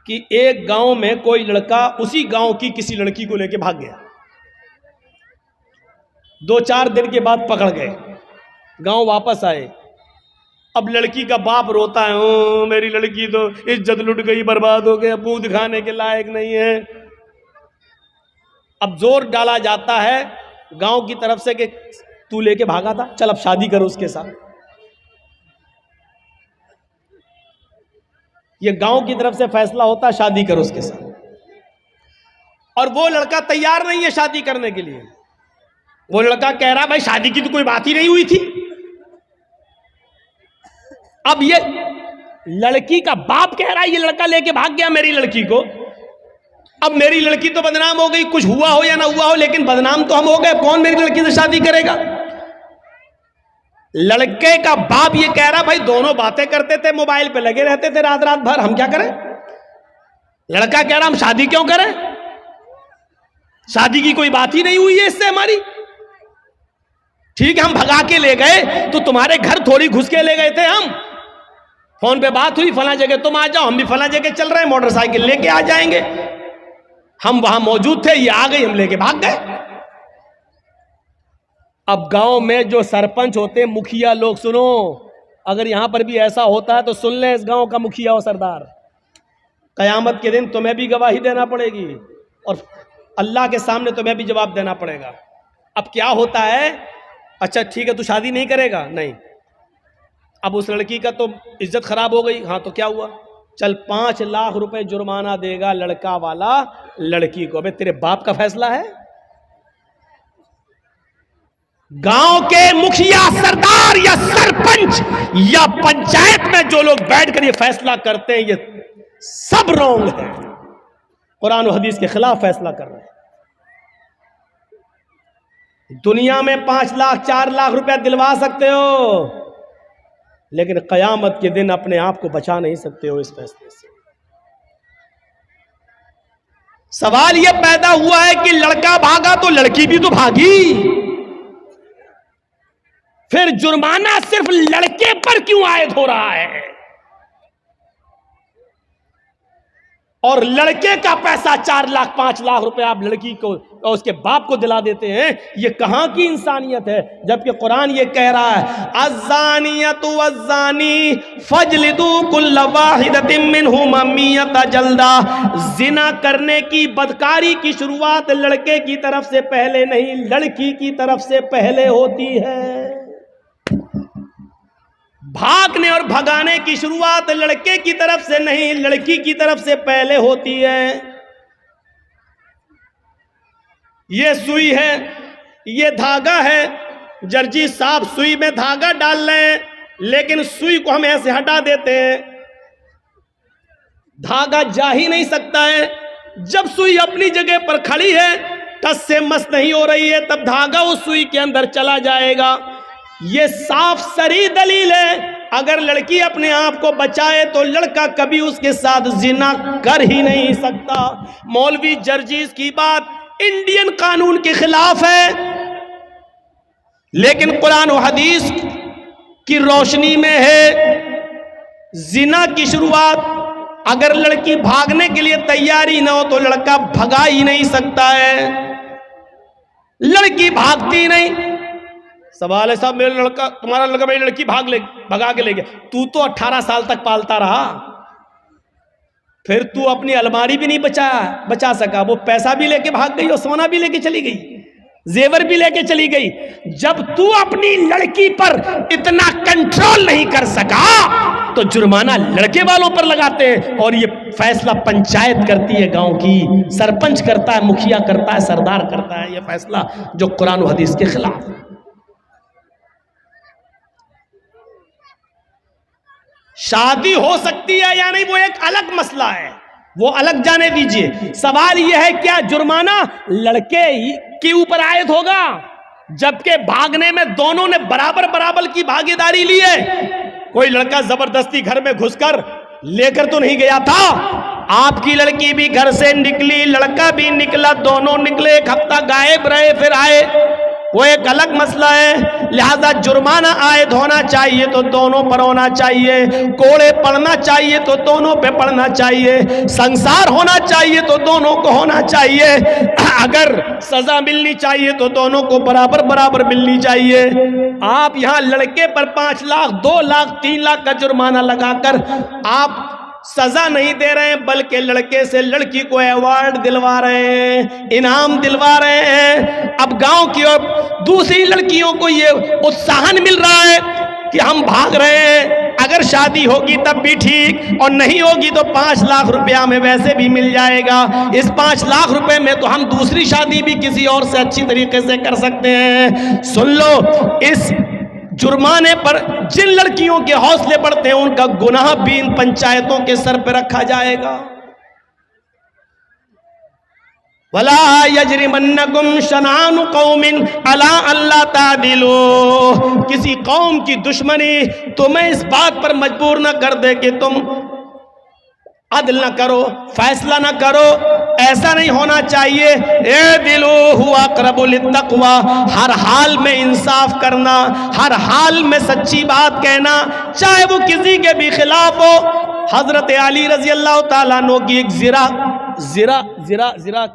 کہ ایک گاؤں میں کوئی لڑکا اسی گاؤں کی کسی لڑکی کو لے کے بھاگ گیا. 2-4 دن کے بعد پکڑ گئے, گاؤں واپس آئے. اب لڑکی کا باپ روتا ہے, او میری لڑکی تو عزت لٹ گئی, برباد ہو گیا, منہ دکھانے کے لائق نہیں ہے. اب زور ڈالا جاتا ہے گاؤں کی طرف سے کہ تو لے کے بھاگا تھا, چل اب شادی کرو اس کے ساتھ. یہ گاؤں کی طرف سے فیصلہ ہوتا ہے شادی کرو اس کے ساتھ, اور وہ لڑکا تیار نہیں ہے شادی کرنے کے لیے. وہ لڑکا کہہ رہا بھائی شادی کی تو کوئی بات ہی نہیں ہوئی تھی. اب یہ لڑکی کا باپ کہہ رہا ہے یہ لڑکا لے کے بھاگ گیا میری لڑکی کو, اب میری لڑکی تو بدنام ہو گئی, کچھ ہوا ہو یا نہ ہوا ہو لیکن بدنام تو ہم ہو گئے, کون میری لڑکی سے شادی کرے گا. لڑکے کا باپ یہ کہہ رہا بھائی دونوں باتیں کرتے تھے, موبائل پہ لگے رہتے تھے رات رات بھر, ہم کیا کریں. لڑکا کہہ رہا ہم شادی کیوں کریں, شادی کی کوئی بات ہی نہیں ہوئی ہے اس سے ہماری. ٹھیک ہے ہم بھگا کے لے گئے تو تمہارے گھر تھوڑی گھس کے لے گئے تھے, ہم فون پہ بات ہوئی فلاں جگہ تم آ جاؤ, ہم بھی فلاں جگہ چل رہے ہیں, موٹر سائیکل لے کے آ جائیں گے. ہم وہاں موجود تھے, یہ آ گئی, ہم لے کے بھاگ گئے. اب گاؤں میں جو سرپنچ ہوتے ہیں, مکھیا لوگ, سنو, اگر یہاں پر بھی ایسا ہوتا ہے تو سن لیں اس گاؤں کا مکھیا ہو سردار, قیامت کے دن تمہیں بھی گواہی دینا پڑے گی اور اللہ کے سامنے تمہیں بھی جواب دینا پڑے گا. اب کیا ہوتا ہے, اچھا ٹھیک ہے تو شادی نہیں کرے گا, نہیں, اب اس لڑکی کا تو عزت خراب ہو گئی, ہاں تو کیا ہوا, چل 5 لاکھ روپے جرمانہ دے گا لڑکا والا لڑکی کو. ابے تیرے باپ کا فیصلہ ہے. گاؤں کے مکھیا سردار یا سرپنچ یا پنچایت میں جو لوگ بیٹھ کر یہ فیصلہ کرتے ہیں یہ سب رونگ ہے, قرآن و حدیث کے خلاف فیصلہ کر رہے ہیں. دنیا میں 5 لاکھ 4 لاکھ روپے دلوا سکتے ہو لیکن قیامت کے دن اپنے آپ کو بچا نہیں سکتے ہو اس فیصلے سے. سوال یہ پیدا ہوا ہے کہ لڑکا بھاگا تو لڑکی بھی تو بھاگی, پھر جرمانہ صرف لڑکے پر کیوں عائد ہو رہا ہے, اور لڑکے کا پیسہ 4 لاکھ 5 لاکھ روپے آپ لڑکی کو اور اس کے باپ کو دلا دیتے ہیں. یہ کہاں کی انسانیت ہے, جبکہ قرآن یہ کہہ رہا ہے الزانیۃ والزانی فاجلدوا کل واحدۃ منہما 100 جلدہ. زنا کرنے کی, بدکاری کی شروعات لڑکے کی طرف سے پہلے نہیں, لڑکی کی طرف سے پہلے ہوتی ہے. بھاگنے اور بھگانے کی شروعات لڑکے کی طرف سے نہیں, لڑکی کی طرف سے پہلے ہوتی ہے. یہ سوئی ہے, یہ دھاگا ہے, جرجی صاحب سوئی میں دھاگا ڈال رہے ہیں لیکن سوئی کو ہم ایسے ہٹا دیتے ہیں, دھاگا جا ہی نہیں سکتا ہے. جب سوئی اپنی جگہ پر کھڑی ہے, ٹس سے مس نہیں ہو رہی ہے, تب دھاگا اس سوئی کے اندر چلا جائے گا. یہ صاف صریح دلیل ہے, اگر لڑکی اپنے آپ کو بچائے تو لڑکا کبھی اس کے ساتھ زنا کر ہی نہیں سکتا. مولوی جرجیز کی بات انڈین قانون کے خلاف ہے, لیکن قرآن و حدیث کی روشنی میں ہے. زنا کی شروعات اگر لڑکی بھاگنے کے لیے تیاری نہ ہو تو لڑکا بھگا ہی نہیں سکتا ہے, لڑکی بھاگتی نہیں. سوال ہے صاحب میرا لڑکا, تمہارا لڑکا میری لڑکی بھگا کے لے گیا, تو 18 سال تک پالتا رہا, پھر تو اپنی الماری بھی نہیں بچا سکا, وہ پیسہ بھی لے کے بھاگ گئی اور سونا بھی لے کے چلی گئی, زیور بھی لے کے چلی گئی. جب تو اپنی لڑکی پر اتنا کنٹرول نہیں کر سکا تو جرمانہ لڑکے والوں پر لگاتے ہیں, اور یہ فیصلہ پنچایت کرتی ہے گاؤں کی, سرپنچ کرتا ہے, مکھیا کرتا ہے, سردار کرتا ہے یہ فیصلہ جو قرآن و حدیث کے خلاف ہے. شادی ہو سکتی ہے یا نہیں وہ ایک الگ مسئلہ ہے, وہ الگ جانے دیجئے. سوال یہ ہے کیا جرمانہ لڑکے کے اوپر عائد ہوگا, جبکہ بھاگنے میں دونوں نے برابر کی بھاگیداری لی ہے. کوئی لڑکا زبردستی گھر میں گھس کر لے کر تو نہیں گیا تھا, آپ کی لڑکی بھی گھر سے نکلی, لڑکا بھی نکلا, دونوں نکلے, 1 ہفتہ غائب رہے, پھر آئے. وہ ایک الگ مسئلہ ہے. لہذا جرمانہ عائد ہونا چاہیے تو دونوں پر ہونا چاہیے, کوڑے پڑنا چاہیے تو دونوں پہ پڑنا چاہیے, سنسار ہونا چاہیے تو دونوں کو ہونا چاہیے, اگر سزا ملنی چاہیے تو دونوں کو برابر برابر ملنی چاہیے. آپ یہاں لڑکے پر 5 لاکھ 2 لاکھ 3 لاکھ کا جرمانہ لگا کر آپ سزا نہیں دے رہے ہیں, بلکہ لڑکے سے لڑکی کو ایوارڈ دلوا رہے ہیں, انعام دلوا رہے ہیں. اب گاؤں کی اور دوسری لڑکیوں کو یہ اتساہن مل رہا ہے کہ ہم بھاگ رہے ہیں, اگر شادی ہوگی تب بھی ٹھیک, اور نہیں ہوگی تو 5 لاکھ روپیہ ہمیں ویسے بھی مل جائے گا. اس 5 لاکھ روپے میں تو ہم دوسری شادی بھی کسی اور سے اچھی طریقے سے کر سکتے ہیں. سن لو, اس جرمانے پر جن لڑکیوں کے حوصلے بڑھتے ہیں ان کا گناہ بھی ان پنچایتوں کے سر پہ رکھا جائے گا. وَلَا يَجْرِمَنَّكُمْ شَنَآنُ قَوْمٍ عَلَىٰ أَلَّا تَعْدِلُوا, کسی قوم کی دشمنی تمہیں اس بات پر مجبور نہ کر دے کہ تم عدل نہ کرو, فیصلہ نہ کرو. ایسا نہیں ہونا چاہیے. اعدلوا هو اقرب للتقوى, ہر حال میں انصاف کرنا, ہر حال میں سچی بات کہنا, چاہے وہ کسی کے بھی خلاف ہو. حضرت علی رضی اللہ تعالیٰ عنہ کی ایک زرہ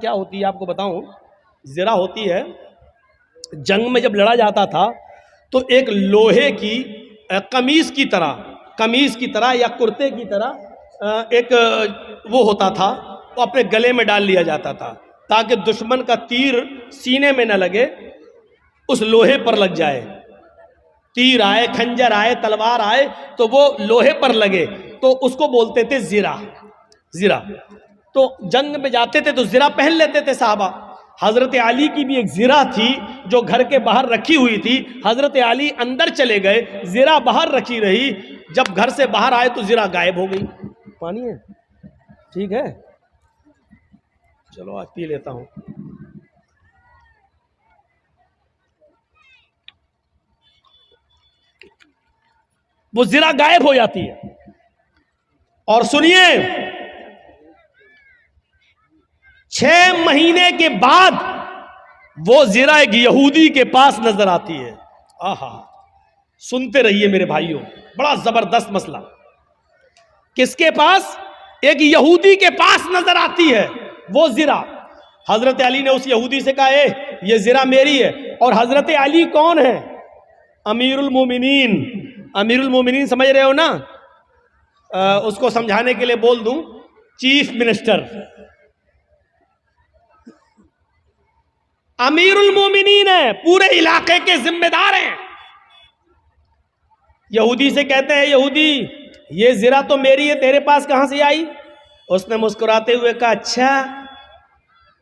کیا ہوتی ہے آپ کو بتاؤں. زرہ ہوتی ہے, جنگ میں جب لڑا جاتا تھا تو ایک لوہے کی قمیص کی طرح یا کرتے کی طرح ایک وہ ہوتا تھا, وہ اپنے گلے میں ڈال لیا جاتا تھا تاکہ دشمن کا تیر سینے میں نہ لگے, اس لوہے پر لگ جائے. تیر آئے, کھنجر آئے, تلوار آئے تو وہ لوہے پر لگے, تو اس کو بولتے تھے زرہ. تو جنگ میں جاتے تھے تو زرہ پہن لیتے تھے صحابہ. حضرت علی کی بھی ایک زرہ تھی جو گھر کے باہر رکھی ہوئی تھی. حضرت علی اندر چلے گئے, زرہ باہر رکھی رہی. جب گھر سے باہر آئے تو زرہ غائب ہو گئی. پانی ہے, ٹھیک ہے, چلو آج پی لیتا ہوں. وہ زرہ غائب ہو جاتی ہے. اور سنیے, 6 مہینے کے بعد وہ زرہ ایک یہودی کے پاس نظر آتی ہے. آہا, سنتے رہیے میرے بھائیوں, بڑا زبردست مسئلہ. کس کے پاس؟ ایک یہودی کے پاس نظر آتی ہے وہ زرہ. حضرت علی نے اس یہودی سے کہا, یہ زرہ میری ہے. اور حضرت علی کون ہے؟ امیر المومنین. امیر المومنین سمجھ رہے ہو نا, اس کو سمجھانے کے لیے بول دوں, چیف منسٹر. امیر المومنین ہے, پورے علاقے کے ذمہ دار ہیں. یہودی سے کہتے ہیں, یہودی یہ زرہ تو میری ہے, تیرے پاس کہاں سے آئی؟ اس نے مسکراتے ہوئے کہا, اچھا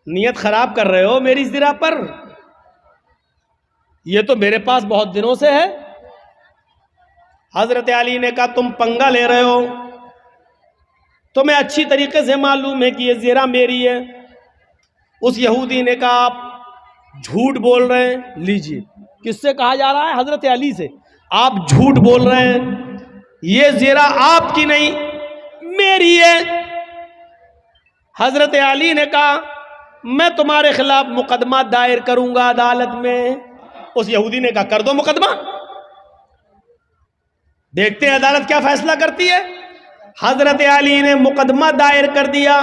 نیت خراب کر رہے ہو میری زرہ پر, یہ تو میرے پاس بہت دنوں سے ہے. حضرت علی نے کہا, تم پنگا لے رہے ہو, تمہیں اچھی طریقے سے معلوم ہے کہ یہ زرہ میری ہے. اس یہودی نے کہا, آپ جھوٹ بول رہے ہیں. لیجیے, کس سے کہا جا رہا ہے؟ حضرت علی سے. آپ جھوٹ بول رہے ہیں, یہ زرہ آپ کی نہیں میری ہے. حضرت علی نے کہا, میں تمہارے خلاف مقدمہ دائر کروں گا عدالت میں. اس یہودی نے کہا, کر دو مقدمہ, دیکھتے ہیں عدالت کیا فیصلہ کرتی ہے. حضرت علی نے مقدمہ دائر کر دیا.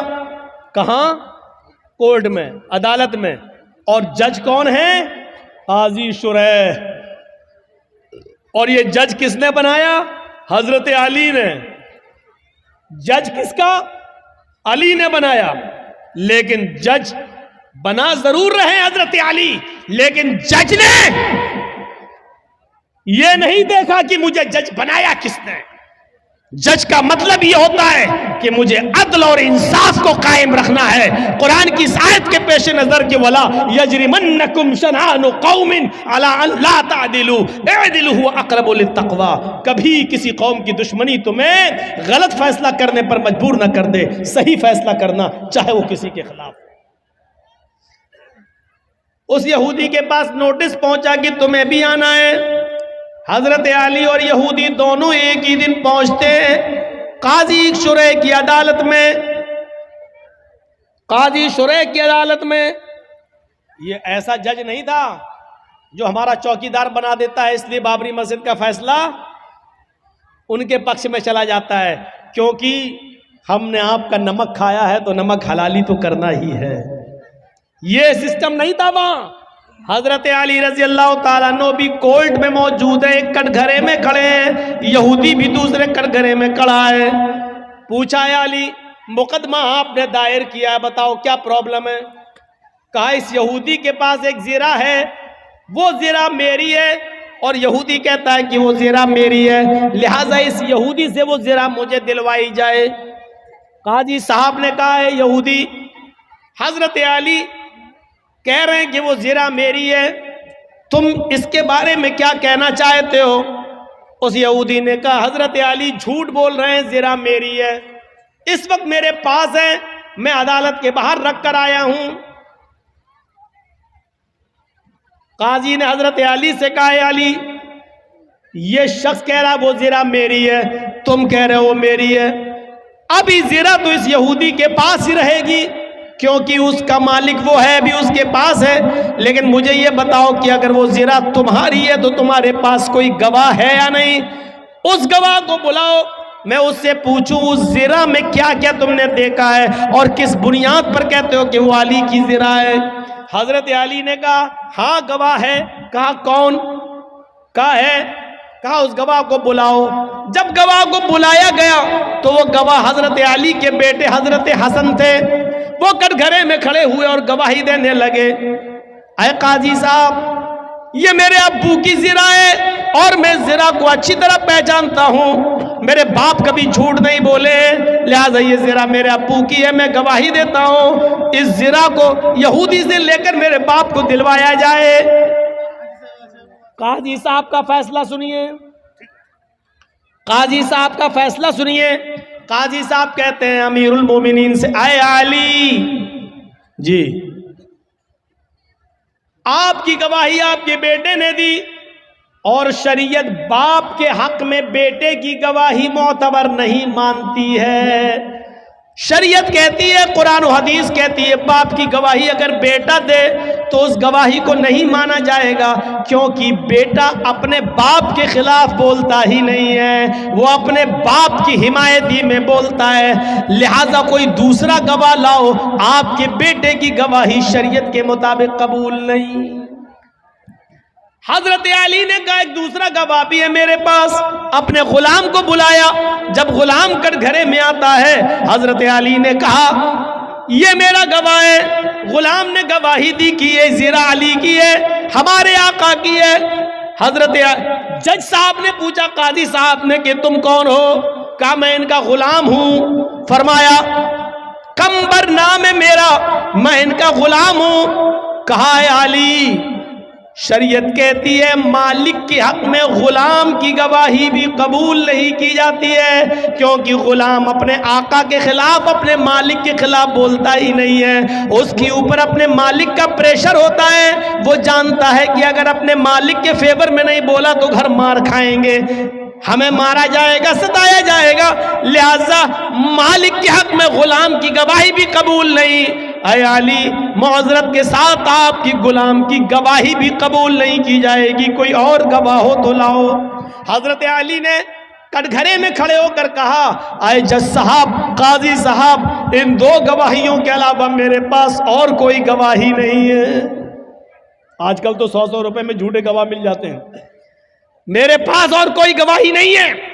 کہاں؟ کورٹ میں, عدالت میں. اور جج کون ہے؟ قاضی شریح. اور یہ جج کس نے بنایا؟ حضرت علی نے. جج کس کا؟ علی نے بنایا. لیکن جج بنا ضرور رہے حضرت علی, لیکن جج نے یہ نہیں دیکھا کہ مجھے جج بنایا کس نے. جج کا مطلب یہ ہوتا ہے کہ مجھے عدل اور انصاف کو قائم رکھنا ہے. قرآن کی اس آیت کے پیش نظر کہ وَلَا يَجْرِمَنَّكُمْ شَنَآنُ قَوْمٍ عَلَىٰ أَن لَا تَعْدِلُوا اعْدِلُوا هُوَ أَقْرَبُ لِلتَّقْوَىٰ. کبھی کسی قوم کی دشمنی تمہیں غلط فیصلہ کرنے پر مجبور نہ کر دے, صحیح فیصلہ کرنا چاہے وہ کسی کے خلاف. اس یہودی کے پاس نوٹس پہنچا کہ تمہیں بھی آنا ہے. حضرت علی اور یہودی دونوں ایک ہی دن پہنچتے ہیں قاضی شریح کی عدالت میں. قاضی شریح کی عدالت میں. یہ ایسا جج نہیں تھا جو ہمارا چوکیدار بنا دیتا ہے، اس لیے بابری مسجد کا فیصلہ ان کے پکش میں چلا جاتا ہے، کیونکہ ہم نے آپ کا نمک کھایا ہے تو نمک حلالی تو کرنا ہی ہے۔ یہ سسٹم نہیں تھا وہاں۔ حضرت علی رضی اللہ تعالیٰ عنہ بھی کورٹ میں موجود ہے، ایک کٹ گھرے میں کھڑے ہیں، یہودی بھی دوسرے کٹ گھرے میں کھڑا ہے۔ پوچھا ہے علی، مقدمہ آپ نے دائر کیا ہے، بتاؤ کیا پرابلم ہے؟ کہا اس یہودی کے پاس ایک زیرہ ہے، وہ زیرہ میری ہے، اور یہودی کہتا ہے کہ وہ زیرہ میری ہے، لہٰذا اس یہودی سے وہ زیرہ مجھے دلوائی جائے۔ کہا جی صاحب نے کہا ہے یہودی، حضرت علی کہہ رہے ہیں کہ وہ زیرہ میری ہے، تم اس کے بارے میں کیا کہنا چاہتے ہو؟ اس یہودی نے کہا حضرت علی جھوٹ بول رہے ہیں، زیرہ میری ہے، اس وقت میرے پاس ہے، میں عدالت کے باہر رکھ کر آیا ہوں۔ قاضی نے حضرت علی سے کہا، اے علی یہ شخص کہہ رہا وہ زیرہ میری ہے، تم کہہ رہے ہو وہ میری ہے، ابھی زیرہ تو اس یہودی کے پاس ہی رہے گی، کیونکہ اس کا مالک وہ ہے، بھی اس کے پاس ہے، لیکن مجھے یہ بتاؤ کہ اگر وہ زیرہ تمہاری ہے تو تمہارے پاس کوئی گواہ ہے یا نہیں؟ اس گواہ کو بلاؤ، میں اس سے پوچھوں اس زیرہ میں کیا کیا تم نے دیکھا ہے اور کس بنیاد پر کہتے ہو کہ وہ علی کی زیرہ ہے؟ حضرت علی نے کہا ہاں گواہ ہے۔ کہا کون؟ کہا ہے۔ کہا اس گواہ کو بلاؤ۔ جب گواہ کو بلایا گیا تو وہ گواہ حضرت علی کے بیٹے حضرت حسن تھے، وہ کٹ گھرے میں کھڑے ہوئے اور گواہی دینے لگے، اے قاضی صاحب یہ میرے ابو کی زیرہ ہے اور میں زیرہ کو اچھی طرح پہچانتا ہوں، میرے باپ کبھی جھوٹ نہیں بولے، لہٰذا یہ زیرہ میرے ابو کی ہے، میں گواہی دیتا ہوں، اس زیرہ کو یہودی سے لے کر میرے باپ کو دلوایا جائے۔ قاضی صاحب کا فیصلہ سنیے، قاضی صاحب کا فیصلہ سنیے۔ قاضی صاحب کہتے ہیں امیر المومنین سے، اے علی جی آپ کی گواہی آپ کے بیٹے نے دی، اور شریعت باپ کے حق میں بیٹے کی گواہی معتبر نہیں مانتی ہے۔ شریعت کہتی ہے، قرآن و حدیث کہتی ہے باپ کی گواہی اگر بیٹا دے تو اس گواہی کو نہیں مانا جائے گا، کیونکہ بیٹا اپنے باپ کے خلاف بولتا ہی نہیں ہے، وہ اپنے باپ کی حمایتی میں بولتا ہے، لہٰذا کوئی دوسرا گواہ لاؤ، آپ کے بیٹے کی گواہی شریعت کے مطابق قبول نہیں۔ حضرت علی نے کہا ایک دوسرا گواہ بھی ہے میرے پاس، اپنے غلام کو بلایا۔ جب غلام کٹ گھرے میں آتا ہے، حضرت علی نے کہا یہ میرا گواہ ہے۔ غلام نے گواہی دی کہ یہ زیرہ علی کی ہے، ہمارے آقا کی ہے۔ حضرت جج صاحب نے پوچھا قاضی صاحب نے کہ تم کون ہو؟ کہا میں ان کا غلام ہوں۔ فرمایا کمبر نام ہے میرا، میں ان کا غلام ہوں۔ کہا ہے علی شریعت کہتی ہے مالک کے حق میں غلام کی گواہی بھی قبول نہیں کی جاتی ہے، کیونکہ غلام اپنے آقا کے خلاف اپنے مالک کے خلاف بولتا ہی نہیں ہے، اس کے اوپر اپنے مالک کا پریشر ہوتا ہے، وہ جانتا ہے کہ اگر اپنے مالک کے فیور میں نہیں بولا تو گھر مار کھائیں گے، ہمیں مارا جائے گا، ستایا جائے گا، لہذا مالک کے حق میں غلام کی گواہی بھی قبول نہیں۔ اے علی معذرت کے ساتھ آپ کی غلام کی گواہی بھی قبول نہیں کی جائے گی، کوئی اور گواہ ہو تو لاؤ۔ حضرت علی نے کٹ گھرے میں کھڑے ہو کر کہا اے جج صاحب، قاضی صاحب، ان دو گواہیوں کے علاوہ میرے پاس اور کوئی گواہی نہیں ہے۔ آج کل تو 100 روپے میں جھوٹے گواہ مل جاتے ہیں، میرے پاس اور کوئی گواہی نہیں ہے۔